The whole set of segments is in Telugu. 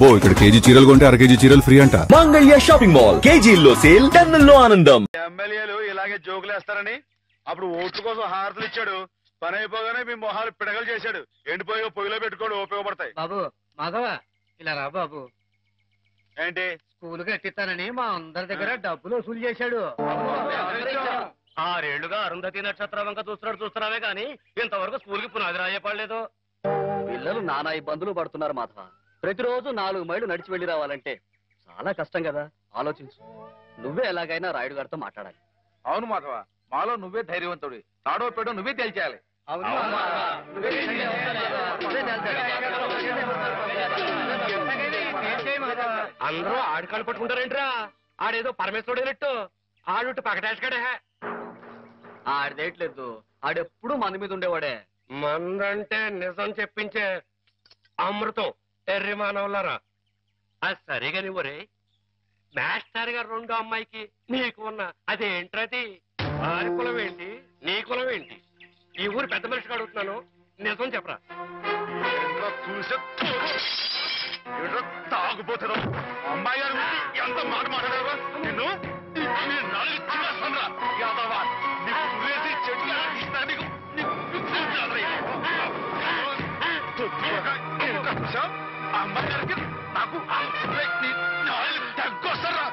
అబ్బో ఇక్కడ కేజీ చీరలు కొంటే అర కేజీ చీరలు ఫ్రీ అంట. మంగళ్య షాపింగ్ మాల్, కేజీల్లో సేల్, టన్నుల్లో ఆనందం. ఎమ్మెల్యేలు ఇలాగే జోకులేస్తారని అప్పుడు ఓట్ల కోసం హారతులు ఇచ్చాడు. పని అయిపోగానే మీ మొహాలు పిడగలు చేశాడు. ఎండిపోయి పొయ్యిలో పెట్టుకోడు, ఉపయోగపడతాయి. బాబు మాధవ ఇలా రా బాబు. ఏంటి? స్కూల్ కట్టిస్తానని మా అందరి దగ్గర డబ్బులు వసూలు చేశాడు. 6 ఏళ్లుగా అరుంధతి నక్షత్రం వంక చూస్తున్నావే గాని ఇంతవరకు స్కూల్ కి పునాది రాయపడలేదు. పిల్లలు నానా ఇబ్బందులు పడుతున్నారు మాధవ. ప్రతిరోజు 4 మైళ్ళు నడిచి వెళ్లి రావాలంటే చాలా కష్టం కదా. ఆలోచించు. నువ్వే ఎలాగైనా రాయుడు గారితో మాట్లాడాలి. అవును మాధవ, మాలో నువ్వే ధైర్యవంతుడు. తాడో పేడో నువ్వే తేల్చేయాలి. అందరూ ఆడికాళ్ళు పట్టుకుంటారేంట్రా? ఆడేదో పరమేశ్వరుడేనట్టు ఆడుట్టు పకటేసుకాడే. ఆడదేయట్లేదు, ఆడెప్పుడు మంది మీద ఉండేవాడే. మందంటే నిజం చెప్పించే అమృతం ఎర్రి మానవులారా. అది సరిగాని ఒరే మాస్టర్ గారు 2వ అమ్మాయికి నీకు ఉన్న అదేంట్రది? వారి కులం ఏంటి, నీ కులం ఏంటి? ఈ ఊరు పెద్ద మనిషిగా అడుగుతున్నాను, నిజం చెప్పరా. తాగుపోతారు అమ్మాయి గారు ఎంత మాట మాట్లాడావా? నిన్ను అమ్మాయి గారికి నాకు తగ్గొస్తారా?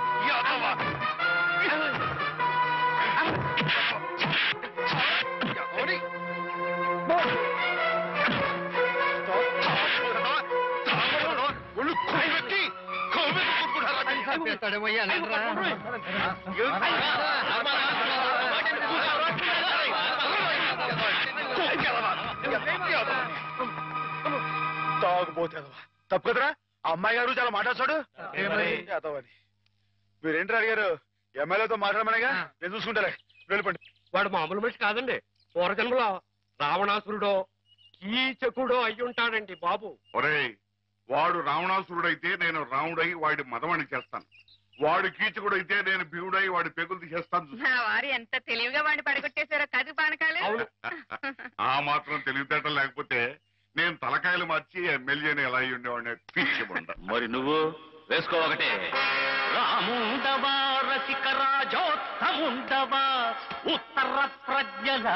తాగుపోతావా? తప్పు కదరా. అమ్మాయి గారు చాలా మాట్లాడతాడు. మీరేంటి అడిగారు? ఎమ్మెల్యేతో మాట్లాడమనేగా, నేను చూసుకుంటారే. వెళ్ళిపోండి. వాడు మామూలు మనిషి కాదండి. పూర్వజన్మలో రావణాసురుడో కీచకుడో అయ్యుంటాడండి బాబు. ఒరేయ్, వాడు రావణాసురుడైతే నేను రాముడై వాడి మదవాణి చేస్తాను. వాడు కీచకుడైతే నేను భీముడై వాడి పెగులు తీసేస్తాను. వారు ఎంత తెలివిగా వాడిని పడగొట్టేశారో కాదు పానకాలు. ఆ మాత్రం తెలివితేటలు లేకపోతే నేను తలకాయలు మార్చి ఎమ్మెల్యేని ఎలా అయ్యి ఉండేవాడిని. పిచ్చిబండ. మరి నువ్వు వేసుకో ఒకటే. రాముండవా రసిక రాజోత్తముండవా ఉత్తర ప్రజ్ఞల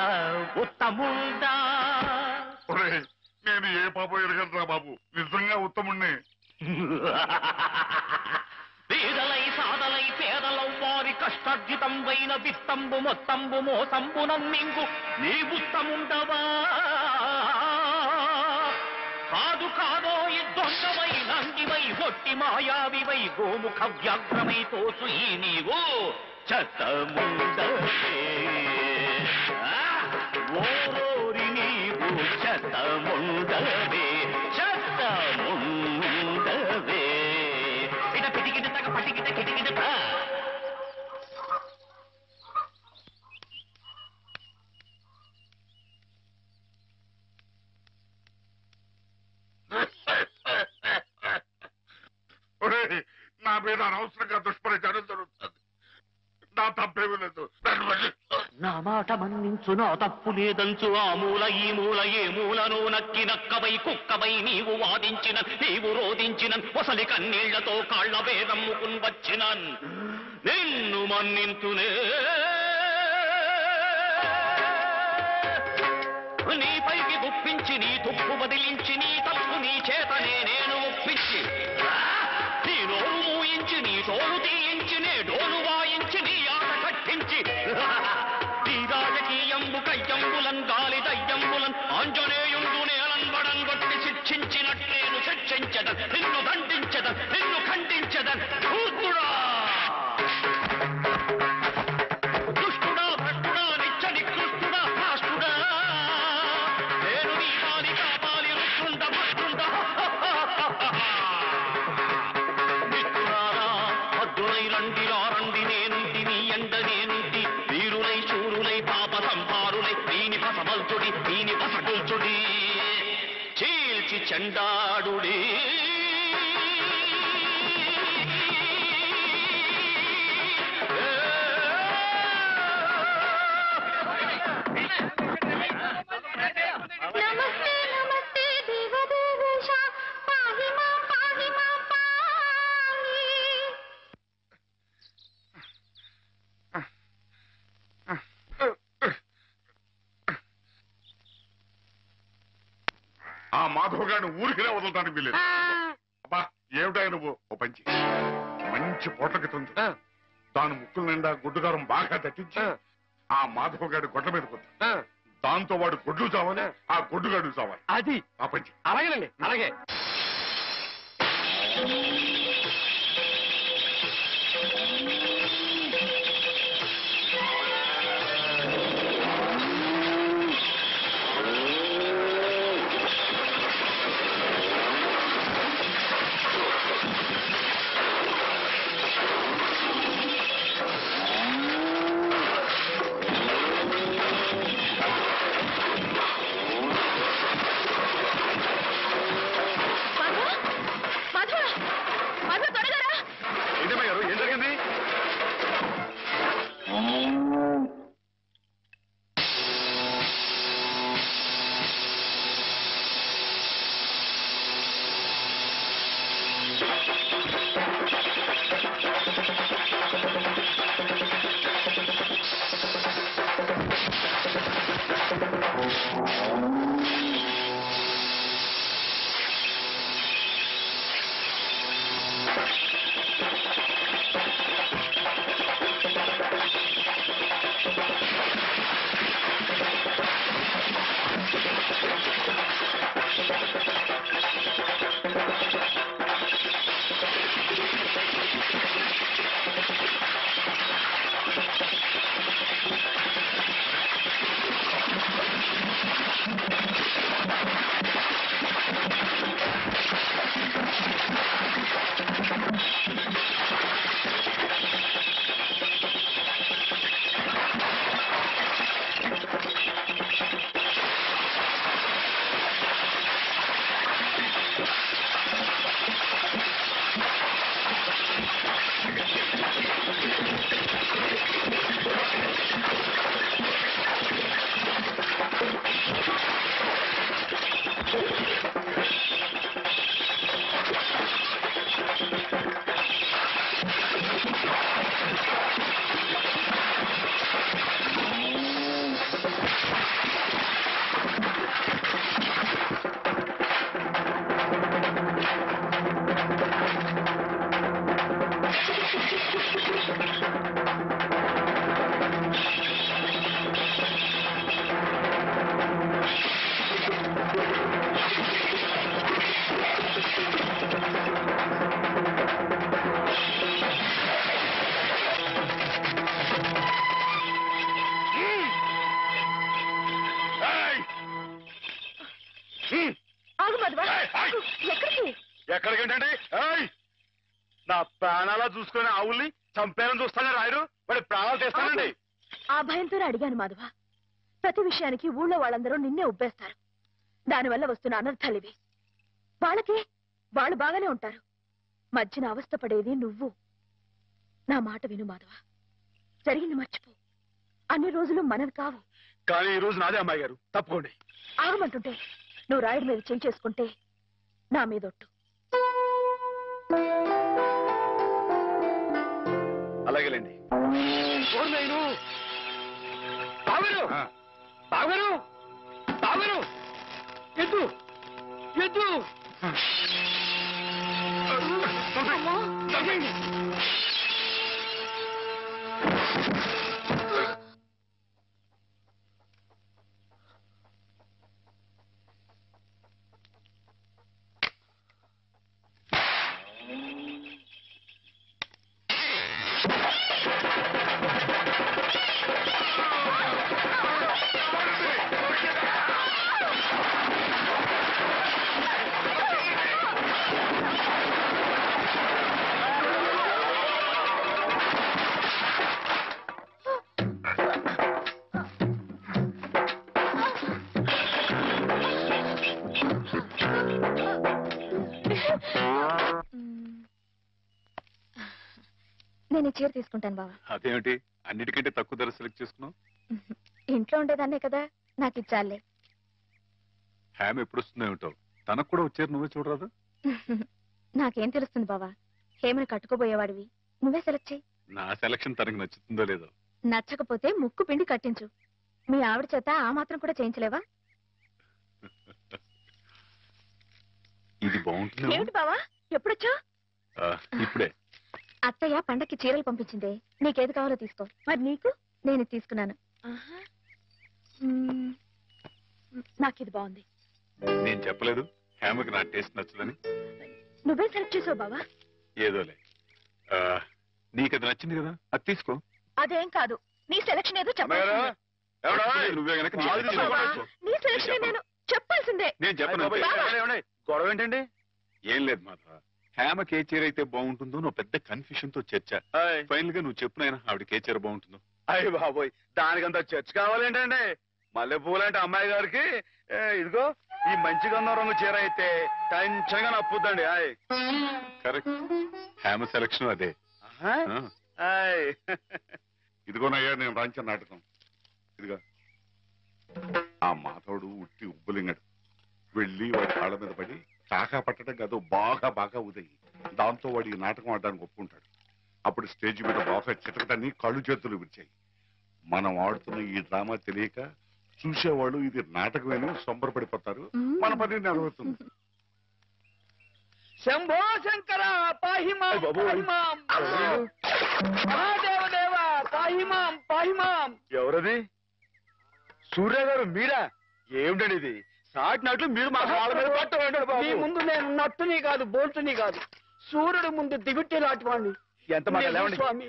ఉత్తముండా. ఒరేయ్, నేను ఏ పాపం ఎరగలరా బాబు, నిజంగా ఉత్తముణ్ణి. పేదలై సాదలై పేదలం వారి కష్టార్జితం వైన విత్తంబు మొత్తంబు మోసంబు నమ్మింగు నీ ఉత్తముండవా. కాదు కాదో దొంగవై నందివై ఒట్టి మాయావివై గోముఖ వ్యాఘ్రమై తోసు ఈ నీవు చతముండవే. ఓరోరి నీవు చతముండవే, చతముండవే. ఇట పిటికిట తగ పటికిట కిటికిట. నా మీద అనవసరంగా దుష్ప్రచారం జరుగుతుంది. నా తప్పేమీ లేదు. నా మాట మన్నించు, నా తప్పు లేదంచు. ఆ మూల ఈ మూల ఏ మూలను నక్కి నక్కవై కుక్కవై నీవు వాదించిన నీవు రోధించిన ఒసలి కన్నీళ్లతో కాళ్ల వేదమ్ముకుని వచ్చిన నిన్ను మన్నింతునే. నీపైకి గుప్పించి నీ తుప్పు వదిలించి నీ తప్పు నీ చేతనే నేను ఒప్పించి నీ నోరు మూయించి నీ తోలు తీయించి నే డోలు వాయించి నీ ఆట కట్టించి నీ రాజకీయంబు కయ్యంబులన్ గాలి దయ్యంబులన్ ఆంజనేయుండు నేలంబడం కొట్టి శిక్షించినట్లేను శిక్షించదన్, నిన్ను దండించదన్, నిన్ను ఖండించదన్. ధూర్తుడా, దుష్టుడా, భ్రష్టుడా, నిత్య నికృష్టుడా, రాష్ట్రుడా, నేను నీ పాలి కాపాలి రుష్టుండ భష్టుండ. మిత్రులారా అద్దునై రండి రండి, నేనుంటి నీ ఎండ నేనుంటి. వీరులై శూరులై పాప సంహారులై దీని పసమల్చుడి దీని పసగుల్చుడి చీల్చి చెండాడుడి. నమస్తే నమస్తే దేవదేవేశ, పాహి మాం గారిని ఊరికినే వదలటానికి వీలేదు. అబ్బా ఏమిటా నువ్వు ఓ పంచి మంచి పొట్ల కితుంది దాని ముక్కుల నిండా గుడ్డుగారం బాగా దట్టించి ఆ మాధవ గారి గొడ్ల మీద కొద్ది దాంతో వాడు గొడ్లు చావాలి, ఆ గొడ్డుగాడు చావాలి. అది ఆ పంచి అలాగేనండి, అలాగే. ఏంటమ్మా గారు ఏం జరిగింది? ఎక్కడికేంటండి? నా ప్రాణాలా చూసుకునే ఆవుల్ని చంపేయాలని చూస్తానే రాయుడు, వాడి ప్రాణాలు తీస్తానండి. ఆ భయంతోనే అడిగాను మాధవ. ప్రతి విషయానికి ఊళ్ళో వాళ్ళందరూ నిన్నే ఉబ్బేస్తారు. దానివల్ల వస్తున్న అనర్థాలివి. వాళ్ళకి వాళ్ళు బాగానే ఉంటారు, మధ్యన అవస్థ పడేది నువ్వు. నా మాట విను మాధవ, జరిగింది మర్చిపో. అన్ని రోజులు మనది కావు. కానీ ఈ రోజు నాదే అమ్మాయి గారు, తప్పుకోండి. ఆగమంటుంటే నువ్వు రాయుడి మీద చేయి చేసుకుంటే నా మీదొట్టు. అలాగేలేండి. ఎద్దు ఎద్దు నేను ఈ చీర తీసుకుంటాను బావా. అదేమిటి అన్నిటికంటే తక్కువ ధర సెలెక్ట్ చేసుకున్నావు? ఇంట్లో ఉండేదాన్నే కదా, నాకు ఇచ్చాలే. హ్యామ్ ఎప్పుడు వస్తుందో ఏమిటో, తనకు కూడా వచ్చారు, నువ్వే చూడరాదు? నాకేం తెలుస్తుంది బావా, హేమని కట్టుకోబోయేవాడివి, నువ్వే సెలెక్ట్ చేయి. నా సెలక్షన్ తనకు నచ్చుతుందో లేదో. నచ్చకపోతే ముక్కు పిండి కట్టించు. మీ ఆవిడ చేత ఆ మాత్రం కూడా చేయించలేవా? ఇది బాగుంటుంది ఏమిటి బావా ఎప్పుడొచ్చా? ఇప్పుడే. అత్తయ్య పండక్కి చీరలు పంపించిందే, నీకేది కావాలో తీసుకో. మరి నీకు? నేను తీసుకున్నాను. నాకు ఇది బాగుంది. నేను చెప్పలేదు హేమకి నా టేస్ట్ నచ్చదని. నువ్వే సెలెక్ట్ చేసావు బావా. ఏదోలే, నీకు అది నచ్చింది కదా, అది తీసుకో. అదేం కాదు, నీ సెలక్షన్ ఏదో అమ్మాయి గారు, చెప్పాల్సిందే. ఎవడా? నువ్వే గనక నీ బాగా నచ్చింది తీసుకో. తీసుకో. నీ సెలక్షన్ నేను చెప్పాల్సిందే. నేను చెప్పను అంతే. ఏమండి? గొడవ ఏంటండి? ఏం లేదు మాధవ, హేమకి ఏ చీర అయితే బాగుంటుందో నువ్వు పెద్ద కన్ఫ్యూషన్ తో చర్చ. ఫైనల్ గా నువ్వు చెప్పునైనా ఆవిడకి ఏ చీర బాగుంటుందో. అయ్యి బాబోయ్, దానికంత చర్చ కావాలేంటండి? మల్లెపూలు అంటే అమ్మాయి గారికి ఇదిగో ఈ మంచి గంధం రంగు చీర అయితే టెన్షన్ గా నప్పుద్దండి. కరెక్ట్, హేమ సెలక్షన్ అదే. ఇదిగోనయ్యా నేను రాంచిన నాటకం. ఇదిగా ఆ మాధవుడు ఉట్టి ఉబ్బులింగడు. వెళ్ళి వాడి కాళ్ళ మీద పడి కాకా పట్టడం కాదు, బాగా బాగా ఉదయి. దాంతో వాడి ఈ నాటకం ఆడడానికి ఒప్పుకుంటాడు. అప్పుడు స్టేజ్ మీద బాగా చిటకటాన్ని కళ్ళు చేతులు విరిచాయి. మనం ఆడుతున్న ఈ డ్రామా తెలియక చూసేవాళ్ళు ఇది నాటకమేని సంబరపడిపోతారు. మన పని నెరవేరుతుంది. శంభో శంకర పాహిమాం పాహిమాం మహాదేవదేవ పాహిమాం పాహిమాం. ఎవరది? సూర్య గారు మీరా? ఏమిటండి ఇది? సాటినట్లు మీరు మా కాళ్ళ మీద పట్టండి మీ బాబు. ముందు నేను నట్టుని కాదు, బోల్టుని కాదు, సూర్యుడు ముందు దివిట్టి లాంటి వాణ్ణి. ఎంత మాట లేవండి. స్వామి,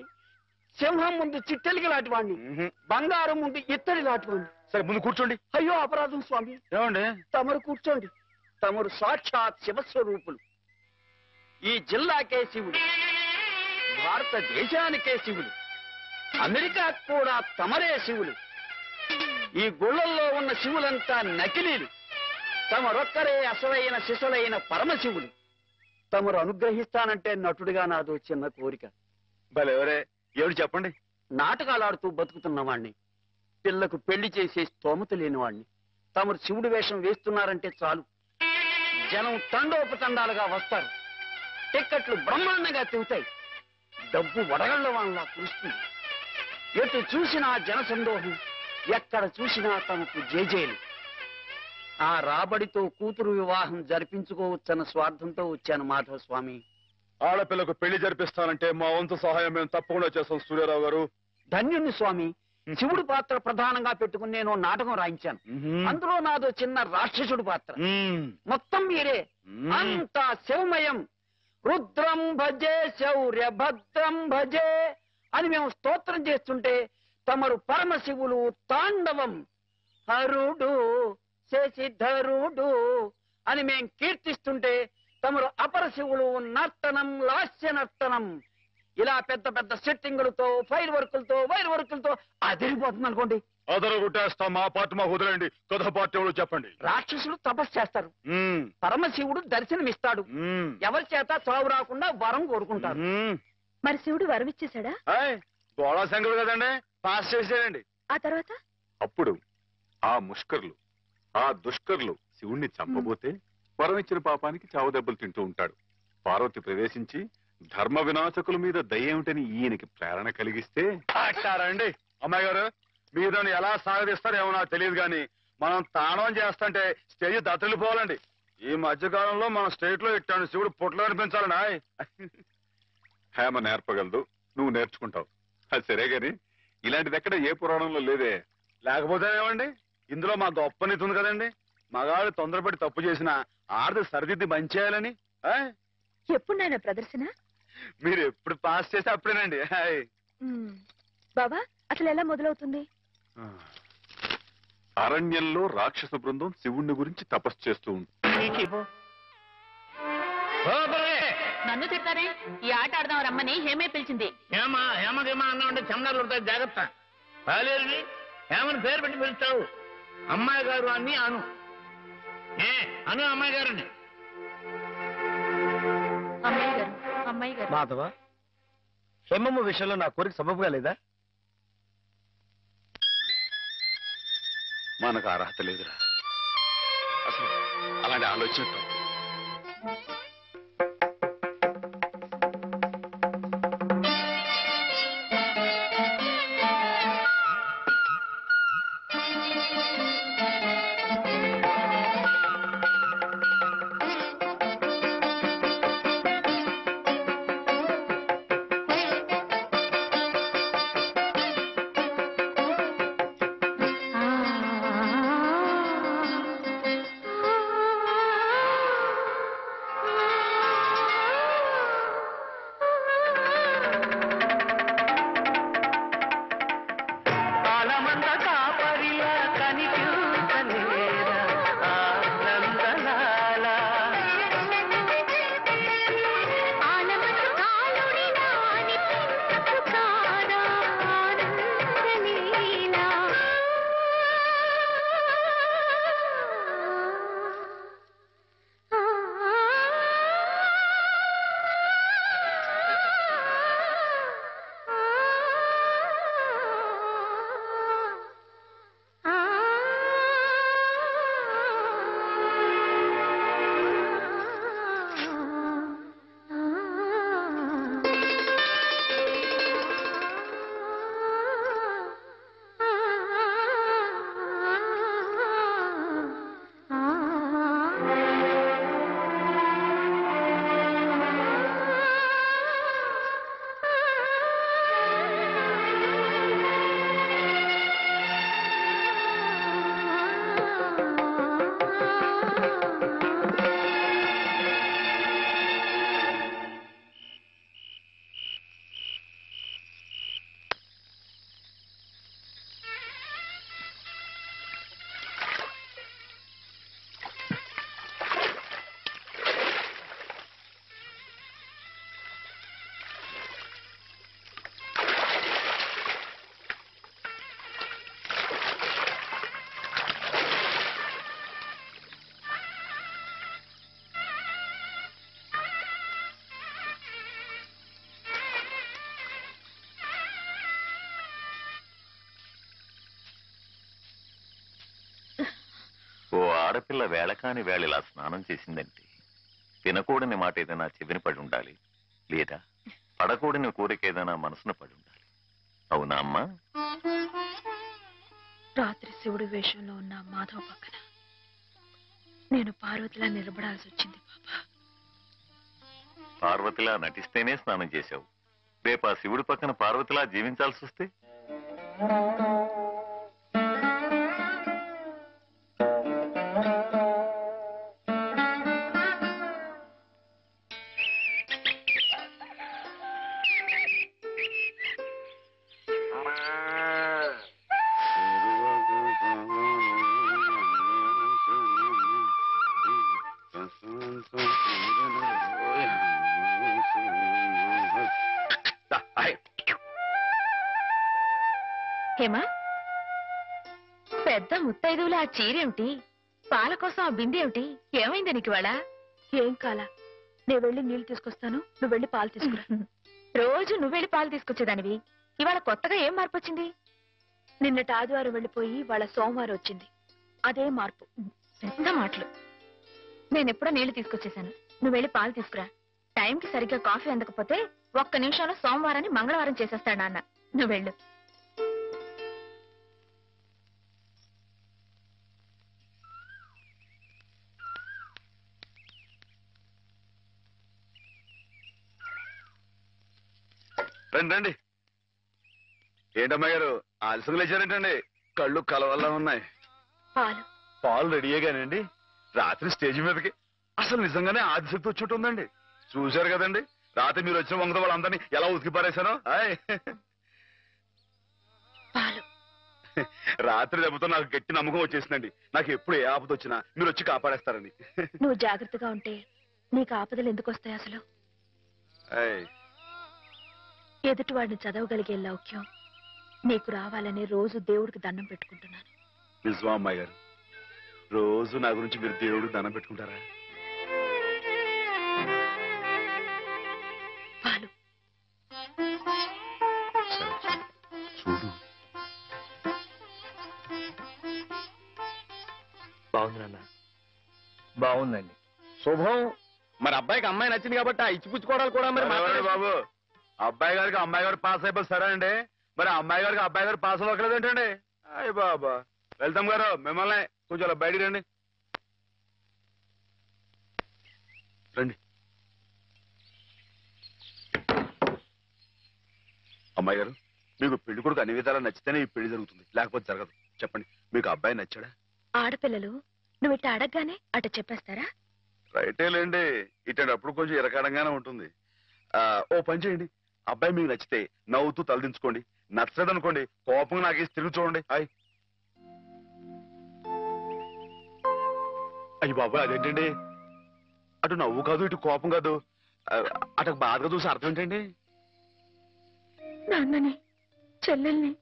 సింహం ముందు చిట్టెలికి లాంటి వాణ్ణి, బంగారం ముందు ఇత్తడి లాంటి వాణ్ణి. సరే ముందు కూర్చోండి. అయ్యో అపరాధం స్వామి. ఏమండి? తమరు కూర్చోండి. తమరు సాక్షాత్ శివస్వరూపులు. ఈ జిల్లాకే శివుడు, భారతదేశానికే శివుడు, అమెరికా కూడా తమరే శివులు. ఈ గుళ్ళల్లో ఉన్న శివులంతా నకిలీలు. తమరొక్కరే అసలైన శిశులైన పరమశివులు. తమరు అనుగ్రహిస్తానంటే నటుడిగా నాదో చిన్న కోరిక. భలేవరే, ఏమిటి చెప్పండి. నాటకాలాడుతూ బతుకుతున్నవాణ్ణి, పిల్లకు పెళ్లి చేసే స్తోమత లేనివాణ్ణి. తమరు శివుడి వేషం వేస్తున్నారంటే చాలు, జనం తండోపతండాలుగా వస్తారు. టిక్కెట్లు బ్రహ్మాండంగా తిరుగుతాయి. డబ్బు వడగళ్ల వాళ్ళ కురుస్తుంది. ఎటు చూసినా జనసందోహం, ఎక్కడ చూసినా తమకు జేజేలు. ఆ రాబడితో కూతురు వివాహం జరిపించుకోవచ్చన్న స్వార్థంతో వచ్చాను మాధవ స్వామి. ఆడపిల్లకు పెళ్లి జరిపిస్తానంటే మా వంతు సహాయం మేము తప్పకుండా చేస్తాం సూర్యారావు గారు. ధన్యుణ్ణి స్వామి. శివుడు పాత్ర ప్రధానంగా పెట్టుకుని నేను నాటకం రాయించాను. అందులో నాదో చిన్న రాక్షసుడు పాత్ర. మొత్తం మీరే. అంతా శివమయం. రుద్రం భజే శౌర్య భద్రం భజే అని మేము స్తోత్రం చేస్తుంటే తమరు పరమశివులు తాండవం. హరుడు శశిధరుడు అని మేం కీర్తిస్తుంటే తమరు అపరశివులు నర్తనం లాస్య నర్తనం. ఇలా పెద్ద పెద్ద సెట్టింగులతో ఫైర్ వర్కులతో వైర్ వర్కులతో అదిరిపోతుంది అనుకోండి. అదరు గుట్టేస్తాం. మా పార్టీ మాకు వదిలేండి. కథ పార్టీ ఎవరు చెప్పండి. రాక్షసులు తపస్సు చేస్తారు, పరమశివుడు దర్శనమిస్తాడు. ఎవరి చేత చావు రాకుండా వరం కోరుకుంటారు. మరి శివుడు వరం ఇచ్చేశాడా? గోళా శంకరుడు కదండి, పాస్ చేసేయండి. ఆ తర్వాత అప్పుడు ఆ ముష్కర్లు, ఆ దుష్కర్లు శివుణ్ణి చంపబోతే వరం ఇచ్చిన పాపానికి చావు దెబ్బలు తింటూ ఉంటాడు. పార్వతి ప్రవేశించి ధర్మ వినాశకుల మీద దయ్యేమిటని ఈయనకి ప్రేరణ కలిగిస్తే అంటారండి. అమ్మాయి గారు, మీరు దాన్ని ఎలా సాగదీస్తారేమో నాకు తెలియదు కానీ మనం తాండవం చేస్తుంటే స్టేజ్ దత్తలిపోవాలండి. ఈ మధ్యకాలంలో మన స్టేట్ లో ఇట్టాను శివుడు పుట్లో అనిపించాలండి. హేమ నేర్పగలదు, నువ్వు నేర్చుకుంటావు. అది సరే గాని ఇలాంటిది ఎక్కడ ఏ పురాణంలో లేదే. లేకపోతే ఏమండి, ఇందులో మా గొప్ప నీతి ఉంది కదండి. మగాడు తొందరపడి తప్పు చేసిన ఆడది సరిదిద్ది మంచి చేయాలని. ఎప్పుడు నాయన ప్రదర్శన? మీరు ఎప్పుడు పాస్ చేస్తే అప్పుడేనండి. బాబా అసలు ఎలా మొదలవుతుంది? అరణ్యంలో రాక్షస బృందం శివుణ్ణి గురించి తపస్సు చేస్తూ ఉంటుంది. నన్ను తిడతారే? ఈ ఆట ఆడదాం రమ్మని హేమే పిలిచింది. హేమకేమా అన్నా ఉంటే చందాలు జాగ్రత్త. రాలేదు హేమని పేరు పెట్టి పిలుస్తావు. అమ్మాయి గారు అని అను. అను అమ్మాయి గారని. అమ్మాయి గారు, అమ్మాయి గారు. మాధవ, హేమమ్మ విషయంలో నా కోరిక సబబుగా లేదా? మనకు అర్హత లేదురా. అసలు అలాంటి ఆలోచన తప్పు. ఆడపిల్ల వేళ కాని వేళ ఇలా స్నానం చేసిందంటే తినకూడని మాట ఏదైనా చెవిని పడి ఉండాలి, లేదా పడకూడని కోరిక ఏదైనా మనసును పడి ఉండాలి. అవునా అమ్మా? రాత్రి శివుడి వేషంలో ఉన్న మాధవ పక్కన నేను పార్వతిలా నిలబడాల్సి వచ్చింది బాబా. పార్వతిలా నటిస్తేనే స్నానం చేశావు. రేపు ఆ శివుడి పక్కన పార్వతిలా జీవించాల్సి వస్తే? హేమా, పెద్ద ముత్తైదువులు ఆ చీరేమిటి, పాల కోసం ఆ బిందెమిటి, ఏమైంది నీకు ఇవాళ? ఏం కాలా, నేను వెళ్ళి నీళ్లు తీసుకొస్తాను, నువ్వు వెళ్ళి పాలు తీసుకురా. రోజు నువ్వు వెళ్ళి పాలు తీసుకొచ్చేదానివి, ఇవాళ కొత్తగా ఏం మార్పు వచ్చింది? నిన్నటి ఆదివారం వెళ్ళిపోయి వాళ్ళ సోమవారం వచ్చింది, అదే మార్పు. పెద్ద మాటలు. నేనెప్పుడో నీళ్లు తీసుకొచ్చేసాను, నువ్వు వెళ్ళి పాలు తీసుకురా. టైంకి సరిగ్గా కాఫీ అందకపోతే ఒక్క నిమిషంలో సోమవారాన్ని మంగళవారం చేసేస్తాడు నాన్న. నువ్వు వెళ్ళు. రండి రండి. ఏంటమ్మా గారు ఆలస్యం లేచారేంటండి? కళ్ళు కలవల్లా ఉన్నాయి. పాలు పాలు రెడీయేగానండి. రాత్రి స్టేజ్ మీదకి అసలు నిజంగానే ఆదిశక్తి వచ్చి ఉందండి. చూశారు కదండి రాత్రి మీరు వచ్చిన వంగతో వాళ్ళందరినీ ఎలా ఉతికి పారేశానో. పాలు రాత్రి దెబ్బతో నాకు గట్టి నమ్మకం వచ్చేసిందండి. నాకు ఎప్పుడు ఏ ఆపద వచ్చినా మీరు వచ్చి కాపాడేస్తారని. నువ్వు జాగ్రత్తగా ఉంటే నీకు ఆపదలు ఎందుకు వస్తాయి అసలు? ఎదుటివాడిని చదవగలిగే లౌక్యం నీకు రావాలని రోజు దేవుడికి దండం పెట్టుకుంటున్నాను. నిజమా అమ్మాయి గారు? రోజు నా గురించి మీరు దేవుడికి దండం పెట్టుకుంటారా? పాలు చూడు. బాగుంది నాన్న, బాగుందండి. శుభం. మరి అబ్బాయికి అమ్మాయి నచ్చింది కాబట్టి ఆ ఇచ్చిపుచ్చుకోవడాలు కూడా మరి మాట్లాడండి బాబు. అబ్బాయి గారికి అమ్మాయి గారు పాస్ అయిపోయి సరే అండి, మరి అమ్మాయి గారికి అబ్బాయి గారు పాస్ అవ్వట్లేదు ఏంటండి? అయ్య బాబా. వెళ్తాం గారు మిమ్మల్ని కొంచెం అలా బయటికి రండి. రండి. అమ్మాయి గారు మీకు పెళ్లి కొడుకు అన్ని విధాలా నచ్చితేనే ఈ పెళ్లి జరుగుతుంది, లేకపోతే జరగదు. చెప్పండి, మీకు అబ్బాయి నచ్చాడా? ఆడపిల్లలు నువ్వు ఇట్ట అడగగానే అట చెప్పేస్తారా? రైటేలేండి, ఇటప్పుడు కొంచెం ఇరకాడంగానే ఉంటుంది. ఓ పని చేయండి, అబ్బాయి మీకు నచ్చితే నవ్వుతూ తలదించుకోండి, నచ్చలేదనుకోండి కోపంగా నాకు తిరిగి చూడండి. అయ్యి బాబాయ్ అదేంటండి? అటు నవ్వు కాదు ఇటు కోపం కాదు, అటు బాధగా చూసి అర్థం ఏంటండి? నాన్నని చెల్లెల్ని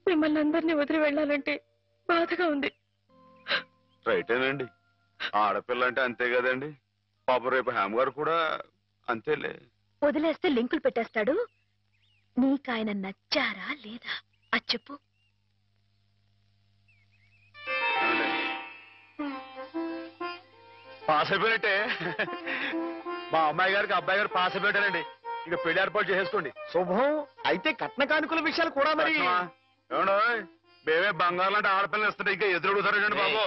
మిమ్మల్ని అందరినీ వదిలి వెళ్ళాలంటే బాధగా ఉంది. రైటేనండి, ఆడపిల్ల అంటే అంతే కదండి. పాప రేపు హేమ గారు కూడా అంతేలే. వదిలేస్తే లింకులు పెట్టేస్తాడు. నీకాయన నచ్చారా లేదా అది చెప్పు. పాస్ అయిపోయినట్టే. మా అమ్మాయి గారికి అబ్బాయి గారు పాస్ అయిపోయారండి. ఇక పెళ్లి ఏర్పాటు చేసేసుకోండి. శుభం. అయితే కట్న కానుకల విషయాలు కూడా మరి ఏమండో మేమే బంగారం అంటే ఆడపిల్లలు ఇస్తుంటే ఇంకా ఎదురడుగుతారండి బాబు.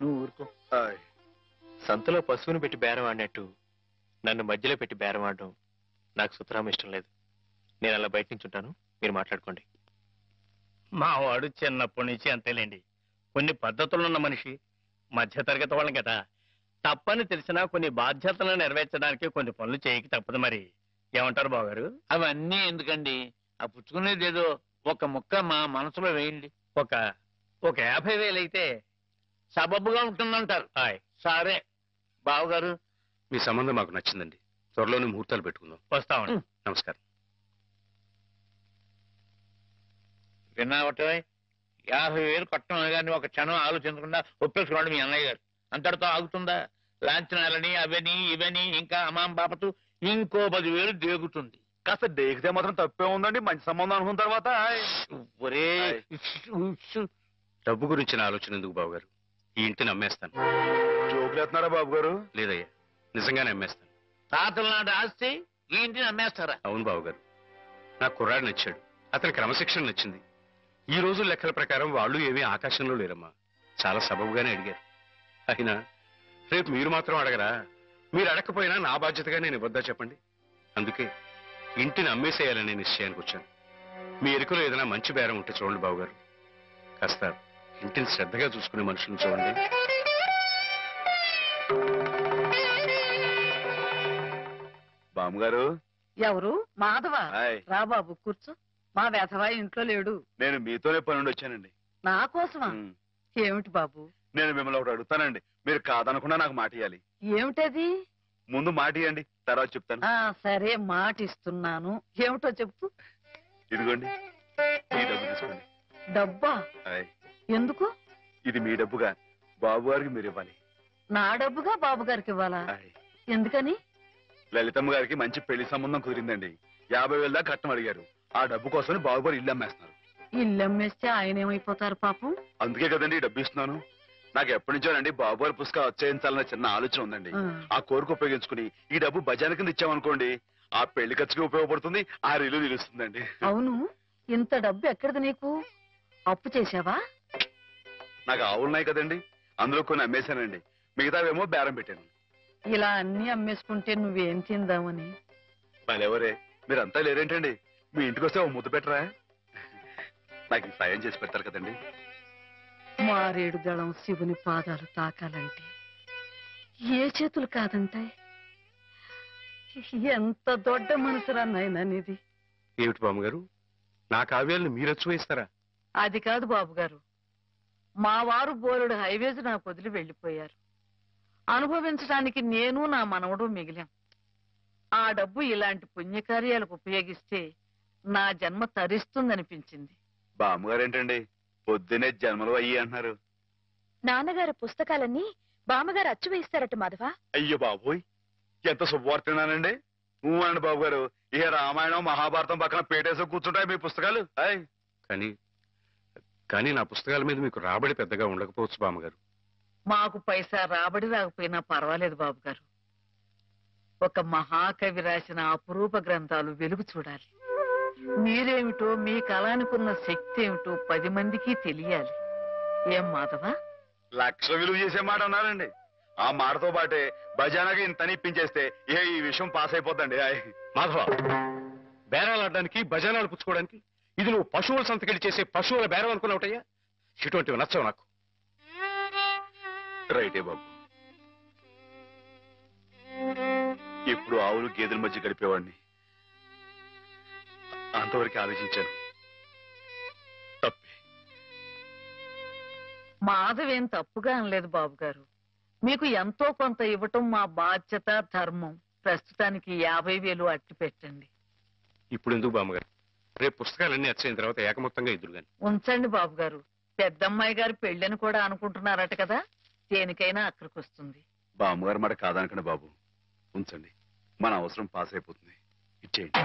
నువ్వు ఊరుకో. సంతలో పశువుని పెట్టి బేరం ఆడినట్టు నన్ను మధ్యలో పెట్టి బేరం ఆడడం నాకు సుతరాం ఇష్టం లేదు. నేను అలా బయట నుంచి ఉంటాను, మీరు మాట్లాడుకోండి. మా వాడు చిన్నప్పటి నుంచి అంతేలేండి. కొన్ని పద్ధతులున్న మనిషి, మధ్యతరగతి వాళ్ళం కదా. తప్పని తెలిసినా కొన్ని బాధ్యతలను నెరవేర్చడానికి కొన్ని పనులు చేయక తప్పదు. మరి ఏమంటారు బావగారు? అవన్నీ ఎందుకండి, ఆ పుచ్చుకునేది ఏదో ఒక ముక్క మా మనసులో వేయండి. ఒక 50,000 అయితే సబబుగా ఉంటుందంటారు. సరే బావగారు, మీ సంబంధం మాకు నచ్చిందండి. త్వరలోనే ముహూర్తాలు పెట్టుకుందాం. వస్తామండి. నమస్కారం. విన్నావట, 50,000 కట్టడం కానీ ఒక క్షణం ఆలోచించకుండా ఒప్పేసుకోండి మీ అన్నయ్య గారు. అంతటితో ఆగుతుందా? లాంఛనాలని అవని ఇవని ఇంకా అమాం బాపతు ఇంకో 10,000 దేగుతుంది. కాస్త దేగితే మాత్రం తప్పే ఉందండి. మంచి సంబంధం అనుకున్న తర్వాత డబ్బు గురించిన ఆలోచన ఎందుకు బావగారు? ఈ ఇంటిని అమ్మేస్తాను. జోకులేస్తున్నారా బాబు గారు? లేదయ్యా, నిజంగానే అమ్మేస్తాను. తాతల నాటి ఆస్తి ఈ ఇంటిని అమ్మేస్తారా? అవును బాబు గారు. నాకు కుర్రాడు నచ్చాడు, అతని క్రమశిక్షణ నచ్చింది. ఈ రోజు లెక్కల ప్రకారం వాళ్ళు ఏమీ ఆకాశంలో లేరమ్మా. చాలా సబబుగానే అడిగారు. అయినా రేపు మీరు మాత్రం అడగరా? మీరు అడగకపోయినా నా బాధ్యతగా నేను ఇవ్వద్దా చెప్పండి? అందుకే ఇంటిని అమ్మేసేయాలనే నిశ్చయానికి వచ్చాను. మీ ఎరుకలో ఏదైనా మంచి బేరం ఉంటే చూడండి బాబు గారు. కాస్త ఇంటిని శ్రద్ధగా చూసుకునే మనుషులను చూడండి. బామ్మగారు. ఎవరు? మాధవ. హాయ్. రా బాబు కూర్చో. మా వెధవా ఇంట్లో లేడు. నేను మీతోనే పని నుండి వచ్చానండి. నా కోసమా? ఏమిటి బాబు? నేను మిమ్మల్ని ఒకటి అడుగుతానండి, మీరు కాదనకుండా నాకు మాట ఇవ్వాలి. ఏమిటది? ముందు మాట ఇవ్వండి, తర్వాత చెప్తాను. సరే, మాట ఇస్తున్నాను. ఏమిటో చెప్పు. ఇదిగోండి, ఈ డబ్బు తీసుకోండి. డబ్బా? హాయ్. ఎందుకు? ఇది మీ డబ్బుగా బాబు గారికి మీరు ఇవ్వాలి. నా డబ్బుగా బాబు గారికి ఇవ్వాలా? హాయ్. ఎందుకని? లలితమ్మ గారికి మంచి పెళ్లి సంబంధం కుదిరిందండి. 50,000 దాకా కట్నం అడిగారు. ఆ డబ్బు కోసం బాబు గారు ఇల్లు అమ్మేస్తున్నారు. ఇల్లు అమ్మేస్తే ఆయన ఏమైపోతారు పాపం? అందుకే కదండి ఈ డబ్బు ఇస్తున్నాను. నాకు ఎప్పటి నుంచోనండి బాబు గారి పుస్తకం వచ్చేయించాలన్న చిన్న ఆలోచన ఉందండి. ఆ కోరిక ఉపయోగించుకుని ఈ డబ్బు బజార్ కింద ఇచ్చామనుకోండి, ఆ పెళ్లి ఖర్చుకి ఉపయోగపడుతుంది, ఆ ఇల్లు నిలుస్తుందండి. అవును, ఇంత డబ్బు ఎక్కడిది నీకు? అప్పు చేశావా? నాకు ఆవులున్నాయి కదండి, అందులో కొన్ని అమ్మేశానండి. మిగతావేమో బేరం పెట్టాను. ఇలా అన్ని అమ్మేసుకుంటే నువ్వేం తిందామని? మరెవరే, మీరంతా లేరేంటండి? మీ ఇంటికి వస్తే ఓ ముద్దు పెట్టరా? నాకు ఈ సాయం చేసి పెడతారు కదండి. మారేడు దళం శివుని పాదాలు తాకాలంటే ఏ చేతులు కాదంటాయి? ఎంత దొడ్డ మనసురా నాయనా నీది. ఏమిటి బామ్మగారు, నా కావ్యాలను మీరు వేస్తారా? అది కాదు బాబు గారు, మా వారు బోరుడు హైవేస్ నాకు వదిలి వెళ్ళిపోయారు. అనుభవించడానికి నేను నా మనవడు మిగిలాం. ఆ డబ్బు ఇలాంటి పుణ్యకార్యాలకు ఉపయోగిస్తే నా జన్మ తరిస్తుందనిపించింది. బామ్మగారు ఏంటండి పొద్దునే జన్మలు అయ్యి అంటున్నారు? నాన్నగారు పుస్తకాలన్నీ బామ్మగారు అచ్చు వేయిస్తారట మాధవ. అయ్యో బాబోయ్, ఎంత శుభవార్తనానండి. అండి బాబు గారు, ఇక రామాయణం మహాభారతం పక్కన పేటేసో కూర్చుంటాయి మీ పుస్తకాలు. కానీ నా పుస్తకాల మీద మీకు రాబడి పెద్దగా ఉండకపోవచ్చు బామ్మగారు. మాకు పైసా రాబడి రాకపోయినా పర్వాలేదు బాబు గారు. ఒక మహాకవి రాసిన అపురూప గ్రంథాలు వెలుగు చూడాలి. మీరేమిటో, మీ కళానికున్న శక్తి ఏమిటో 10 మందికి తెలియాలి. ఏం మాధవ? లక్ష విలువ చేసే మాట అన్నారండి. ఆ మాటతో పాటే భజానాగా ఇంత ఇప్పించేస్తే ఈ విషయం పాస్ అయిపోద్దండి. మాధవ, బేరాలు ఆడడానికి భజనాలు పుచ్చుకోవడానికి ఇది నువ్వు పశువుల సంతకెళ్ళి చేసే పశువుల బేరం అనుకున్నావుటయ్యా? ఇటువంటివి నచ్చవు నాకు. రైటే బాబు, ఎప్పుడు ఆవులు గేదెల మధ్య గడిపేవాడిని. అంతవరకు ఆలోచించాను. తప్పే. మాధవేం తప్పుగా అనలేదు బాబు గారు. మీకు ఎంతో కొంత ఇవ్వటం మా బాధ్యత, ధర్మం. ప్రస్తుతానికి 50,000 అట్టి పెట్టండి. ఇప్పుడు ఎందుకు బామ్మగారు? రేపు పుస్తకాలన్నీ వచ్చైన తర్వాత ఏకమొత్తంగా ఇద్దరు గాని ఉంచండి బాబు గారు. పెద్దమ్మాయి గారి పెళ్ళని కూడా అనుకుంటున్నారట కదా, దేనికైనా అక్కడికి వస్తుంది. బామ్మగారు మాట కాదనకండి బాబు, ఉంచండి. మన అవసరం పాస్ అయిపోతుంది. ఇచ్చేయండి.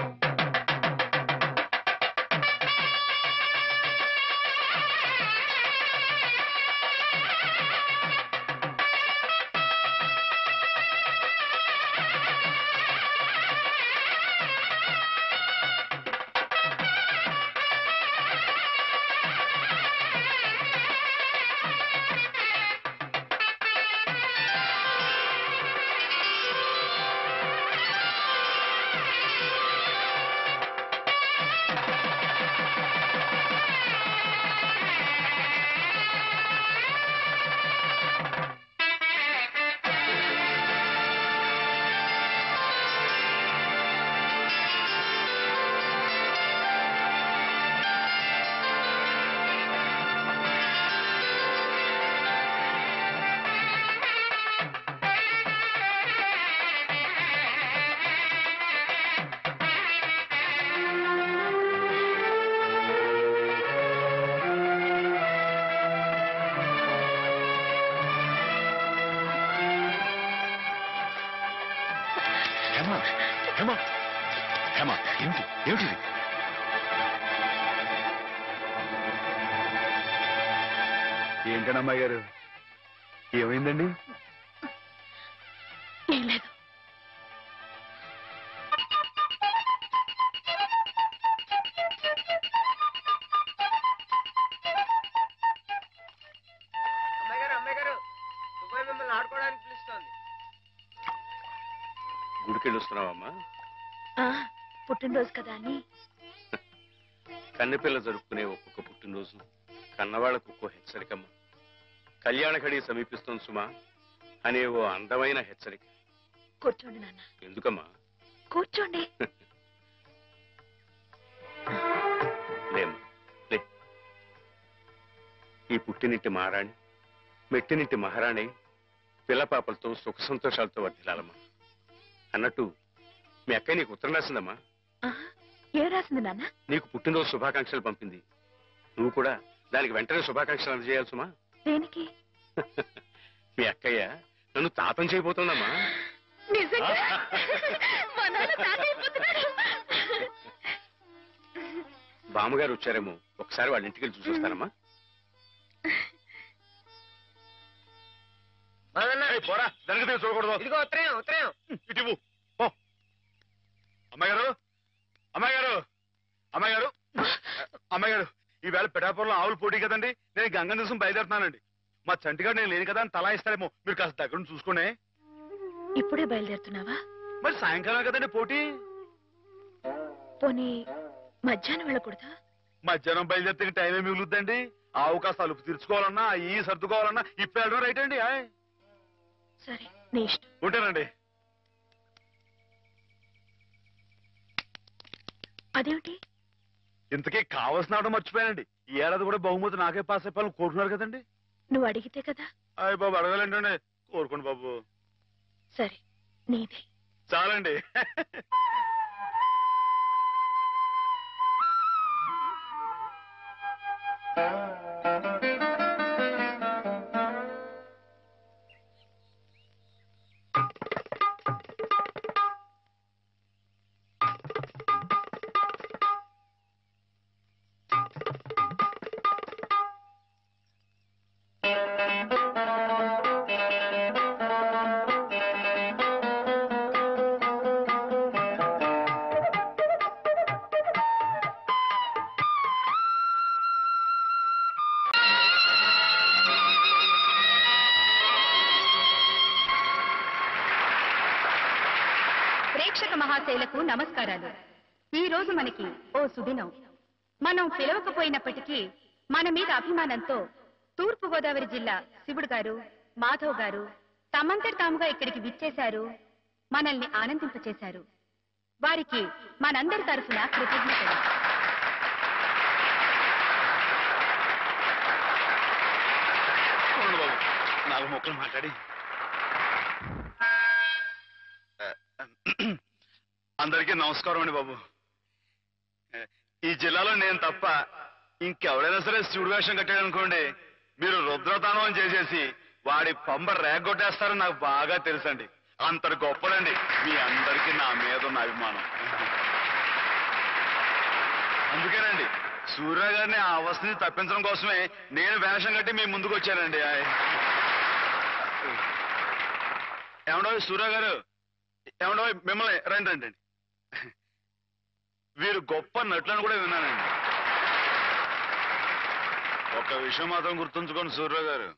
ఏమిటి? ఏంటనమ్మాయి గారు, ఏమైందండి? ఏం లేదు. అమ్మాయి గారు దుబాయ్ మిమ్మల్ని ఆడుకోవడానికి పిలుస్తోంది. గుడికెళ్ళి వస్తున్నావమ్మా? పుట్టినరోజు కదా అని. కన్నెపిల్ల జరుపుకునే ఒక్కొక్క పుట్టినరోజు కన్నవాళ్లకు ఒక్కో హెచ్చరికమ్మా. కళ్యాణ ఘడి సమీపిస్తుంది సుమా అనే ఓ అందమైన హెచ్చరిక. కూర్చోండి నాన్న. ఎందుకమ్మా? కూర్చోండి. లేమ్మా లే. ఈ పుట్టినింటి మహారాణి మెట్టినింటి మహారాణి పిల్లపాపలతో సుఖ సంతోషాలతో వర్ధిల్లాలమ్మా. అన్నట్టు మీ అక్కయ్య నీకు ఉత్తరం రాసిందమ్మా. ఏం రాసింది నాన్న? నీకు పుట్టినరోజు శుభాకాంక్షలు పంపింది. నువ్వు కూడా దానికి వెంటనే శుభాకాంక్షలు అందజేయాలి సుమా. దేనికి? మీ అక్కయ్య నన్ను తాతం చేయబోతోందమ్మా. బామ్మగారు వచ్చారేమో, ఒకసారి వాళ్ళ ఇంటికి వెళ్ళి చూసొస్తానమ్మా. పోరా, జరగదు చూడకూడదు. ఇదిగో ఉత్తరం ఉత్తరం. ఇటు అమ్మాయి గారు ఈవేళ పిఠాపురంలో ఆవులు పోటీ కదండి. నేను గంగ దివసం బయలుదేరుతున్నానండి. మా చంటిగాడు నేను లేని కదా అని తలా ఇస్తారేమో, మీరు కాస్త దగ్గర నుంచి చూసుకోండి. ఇప్పుడే బయలుదేరుతున్నావా? మరి సాయంకాలం కదండి పోటీ. పోనీ మధ్యాహ్నం వెళ్ళకూడదా? మధ్యాహ్నం బయలుదేరితే టైం ఏమి మిగులుద్దండి. ఆవు కాస్త అలుపు తీర్చుకోవాలన్నా ఈ సర్దుకోవాలన్నా ఇప్పుడు వెళ్ళడం రైట్ అండి. సరే నీ ఇష్టం. ఉంటానండి. అదేమిటి? ఇంతకీ కావాల్సిన ఆవడం మర్చిపోయానండి. ఈ ఏడాది కూడా బహుమతి నాకే పాస్ అయిపోవాలని కోరుకున్నారు కదండి. నువ్వు అడిగితే కదా. అయ్య బాబు అడగాలంటే కోరుకోండి బాబు. సరే నీదే చాలండి. ప్రేక్షక మహాశైలకు నమస్కారాలు. ఈ రోజు మనకి ఓ సుదినం. మనం పిలవకపోయినప్పటికీ మన మీద అభిమానంతో తూర్పు గోదావరి జిల్లా శివుడు గారు, మాధవ్ గారు తమంతటి తాముగా ఇక్కడికి విచ్చేశారు, మనల్ని ఆనందింపచేశారు. వారికి మనందరి తరఫున కృతజ్ఞతలు. నాలుగు మొక్కలు మాట్లాడి అందరికీ నమస్కారం అండి బాబు. ఈ జిల్లాలో నేను తప్ప ఇంకెవరైనా సరే శివుడు వేషం కట్టాడు అనుకోండి, మీరు రుద్రతానం చేసేసి వాడి పంబ రేగొట్టేస్తారని నాకు బాగా తెలుసండి. అంతటి గొప్పదండి మీ అందరికీ నా మీద ఉన్న అభిమానం. అందుకేనండి సూర్య గారిని ఆ అవస్థని తప్పించడం కోసమే నేను వేషం కట్టి మీ ముందుకు వచ్చానండి. ఏమండో సూర్య గారు, ఏమండో మిమ్మల్ని రండి రండి. వీరు గొప్ప నటులను కూడా విన్నానండి. ఒక విషయం మాత్రం గుర్తుంచుకోండి సూర్య గారు,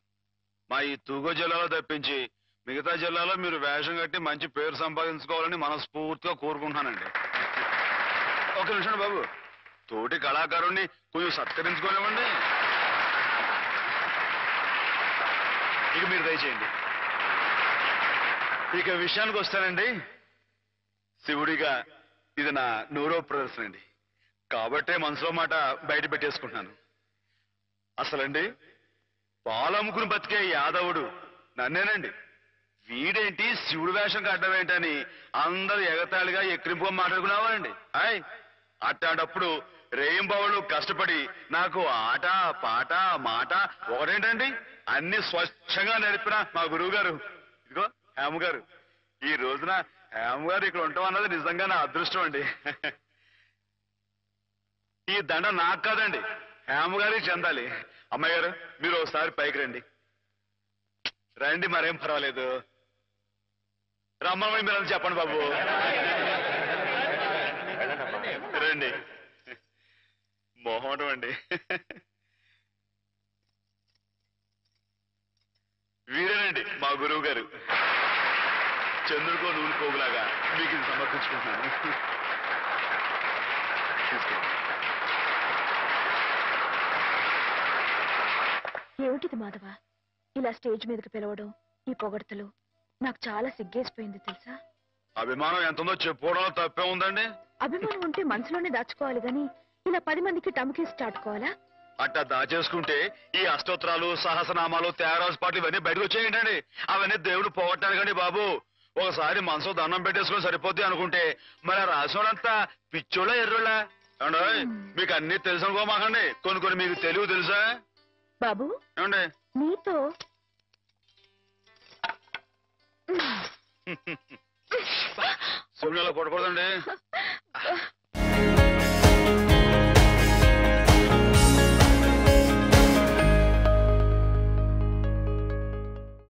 మా ఈ తూగో జిల్లాలో తప్పించి మిగతా జిల్లాలో మీరు వేషం కట్టి మంచి పేరు సంపాదించుకోవాలని మనస్ఫూర్తిగా కోరుకుంటున్నానండి. ఒక నిమిషం బాబు, తోటి కళాకారుణ్ణి కొంచెం సత్కరించుకోనివ్వండి. ఇక మీరు దయచేయండి. ఇక విషయానికి వస్తానండి. శివుడిగా ఇది నా 100వ ప్రదర్శన అండి, కాబట్టే మనసులో మాట బయట పెట్టేసుకుంటున్నాను. అసలండి పాలమ్ముకుని బతికే యాదవుడు నన్నేనండి. వీడేంటి శివుడు వేషం కట్టడం ఏంటని అందరూ ఎగతాళిగా ఎక్కిరింపుగా మాట్లాడుకున్నావారండి. అట్లాంటప్పుడు రేయింబావులు కష్టపడి నాకు ఆట పాట మాట ఒకటేంటండి అన్ని స్వచ్ఛంగా నేర్పిన మా గురువు గారు, ఇదిగో హేమ గారు. ఈ రోజున హేమ గారు ఇక్కడ ఉండటం అన్నది నిజంగా నా అదృష్టం అండి. ఈ దండ నాకు కాదండి, హేమ గారికి చెందాలి. అమ్మాయి గారు మీరు ఒకసారి పైకి రండి. రండి, మరేం పర్వాలేదు. రమ్మని మీరు చెప్పండి బాబు. రండి. మొహమాటం అండి. వీరేనండి మా గురువు గారు. చంద్రుడికో నూనె పోగులాగా మీకు ఇది సమర్పించుకుంటున్నాను. ఏమిటిది మాధవ, ఇలా స్టేజ్ మీదకి పిలవడం, ఈ పొగడతలు నాకు చాలా సిగ్గేసిపోయింది తెలుసా. అభిమానం ఎంతుందో చెప్పుకోవడంలో తప్పే ఉందండి. అభిమానం ఉంటే మనసులోనే దాచుకోవాలి గాని ఇలా 10 మందికి టమ్కేసి చాటుకోవాలా? అట్టా దాచేసుకుంటే ఈ అష్టోత్తరాలు, సహస్రనామాలు, త్యాగరాజు పాటలు ఇవన్నీ బయటకు వచ్చేయండి. అవన్నీ దేవుడు పోగొట్టారు కానీ బాబు. ఒకసారి మనసు దండం పెట్టేసుకుని సరిపోద్ది అనుకుంటే మరి రాసినంతా పిచ్చోళ్ళ ఎర్రోళ్ళ ఏమండి? మీకు అన్ని తెలుసు అనుకోమాకండి. కొన్ని మీకు తెలివి తెలుసా బాబు? ఏమండి నీతో శివునిలో కొట్టకూడదండి.